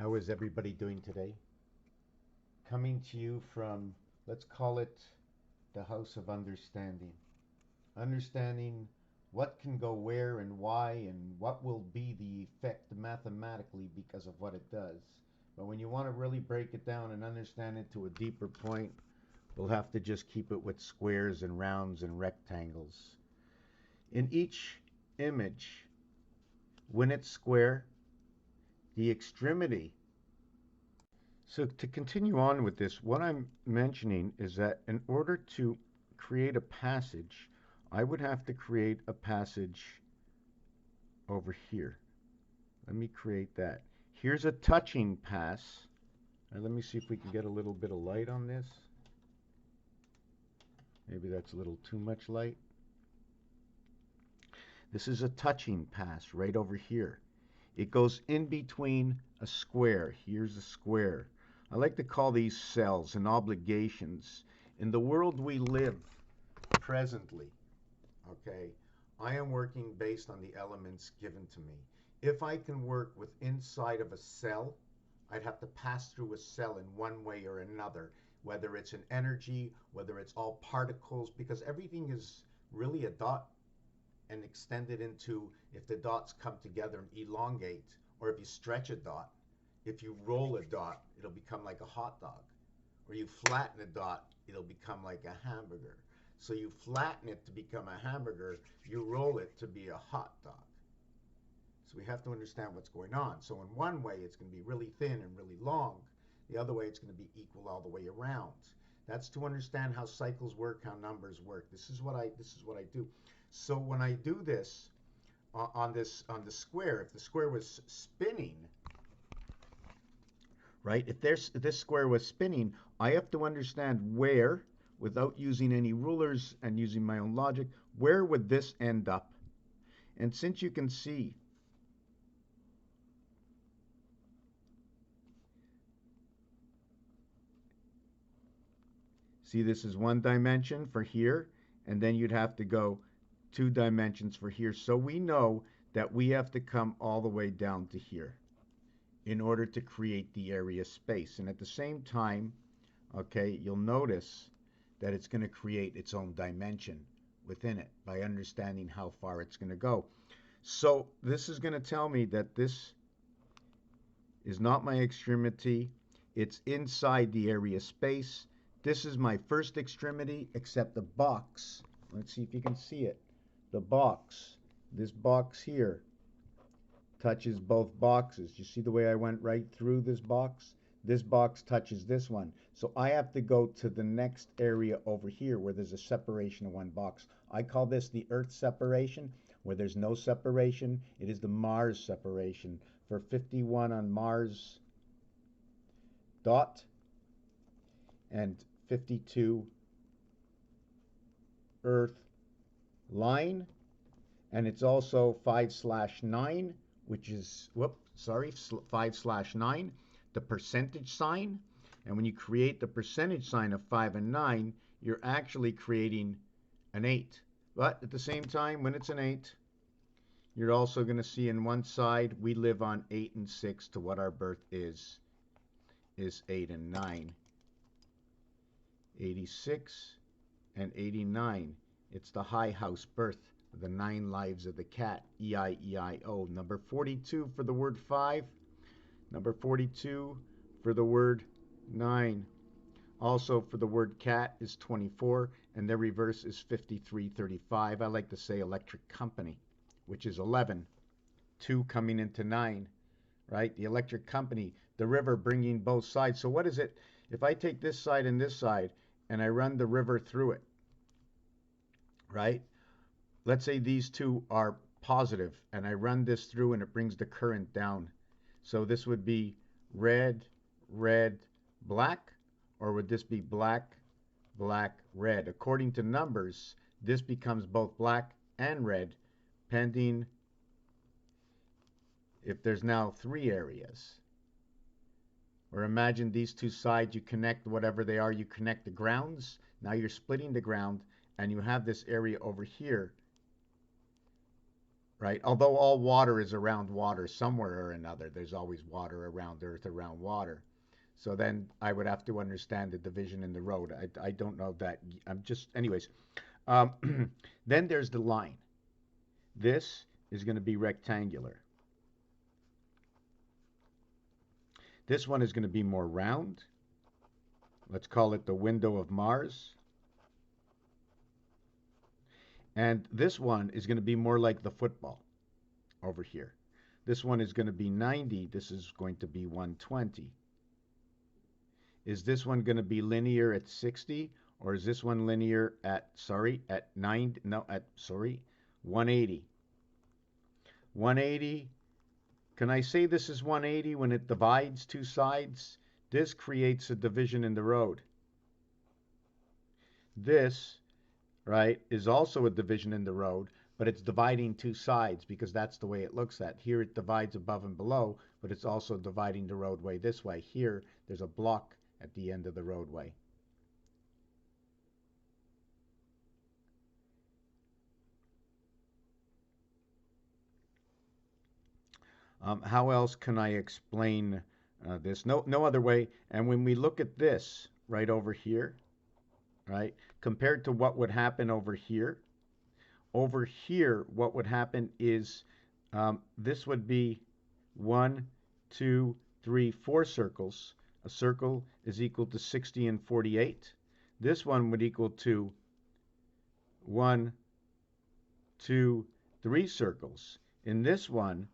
How is everybody doing today? Coming to you from, let's call it, the House of Understanding. Understanding what can go where and why and what will be the effect mathematically because of what it does. But when you want to really break it down and understand it to a deeper point, we'll have to just keep it with squares and rounds and rectangles. In each image, when it's square, the extremity. So to continue on with this, what I'm mentioning is that in order to create a passage, I would have to create a passage over here. Let me create that. Here's a touching pass. And let me see if we can get a little bit of light on this. Maybe that's a little too much light. This is a touching pass right over here. It goes in between a square. Here's a square. I like to call these cells and obligations. In the world we live presently, okay, I am working based on the elements given to me. If I can work with inside of a cell, I'd have to pass through a cell in one way or another, whether it's an energy, whether it's all particles, because everything is really a dot and extend it into, if the dots come together and elongate, or if you stretch a dot, if you roll a dot, it'll become like a hot dog. Or you flatten a dot, it'll become like a hamburger. So you flatten it to become a hamburger, you roll it to be a hot dog. So we have to understand what's going on. So in one way, it's going to be really thin and really long. The other way, it's going to be equal all the way around. That's to understand how cycles work, how numbers work. This is what I do. So when I do this on the square, if the square was spinning, right? If this square was spinning, I have to understand where, without using any rulers and using my own logic, where would this end up? And since you can see this is one dimension for here, and then you'd have to go 2 dimensions for here. So we know that we have to come all the way down to here in order to create the area space. And at the same time, okay, you'll notice that it's going to create its own dimension within it by understanding how far it's going to go. So this is going to tell me that this is not my extremity. It's inside the area space. This is my first extremity, except the box. Let's see if you can see it. The box, this box here, touches both boxes. You see the way I went right through this box? This box touches this one. So I have to go to the next area over here where there's a separation of one box. I call this the Earth separation. Where there's no separation, it is the Mars separation. For 51 on Mars dot and 52 Earth line. And it's also 5/9, which is, 5/9, the percentage sign. And when you create the percentage sign of 5 and 9, you're actually creating an 8. But at the same time, when it's an 8, you're also going to see in one side, we live on 8 and 6 to what our birth is 8 and 9. 86 and 89. It's the high house birth. The 9 lives of the cat, E-I-E-I-O. Number 42 for the word 5. Number 42 for the word 9. Also for the word cat is 24, and their reverse is 5335. I like to say electric company, which is 11. 2 coming into 9, right? The electric company, the river bringing both sides. So what is it? If I take this side and this side, and I run the river through it, right? Let's say these two are positive, and I run this through and it brings the current down. So this would be red, red, black, or would this be black, black, red? According to numbers, this becomes both black and red, pending if there's now 3 areas. Or imagine these two sides, you connect whatever they are, you connect the grounds. Now you're splitting the ground, and you have this area over here, right? Although all water is around water somewhere or another, there's always water around earth around water. So then I would have to understand the division in the road. I don't know that. I'm just, anyways. Um, then there's the line. This is going to be rectangular. This one is going to be more round. Let's call it the window of Mars. And this one is going to be more like the football over here. This one is going to be 90. This is going to be 120. Is this one going to be linear at 60? Or is this one linear at, at 90? No, at, 180. 180. Can I say this is 180 when it divides two sides? This creates a division in the road. This, right, is also a division in the road, but it's dividing two sides because that's the way it looks at. Here it divides above and below, but it's also dividing the roadway this way. Here, there's a block at the end of the roadway. How else can I explain this? No other way. And when we look at this right over here, right, compared to what would happen over here, what would happen is this would be 1, 2, 3, 4 circles. A circle is equal to 60 and 48. This one would equal to 1, 2, 3 circles. In this one,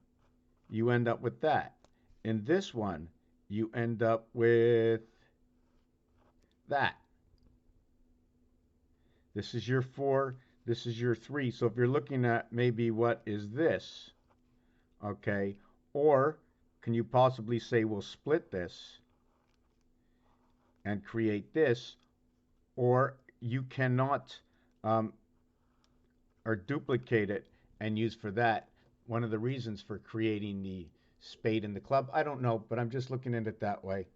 you end up with that. In this one, you end up with that. This is your 4, this is your 3. So if you're looking at maybe what is this, okay, or can you possibly say we'll split this and create this, or you cannot or duplicate it and use for that. One of the reasons for creating the spade in the club, I don't know, but I'm just looking at it that way.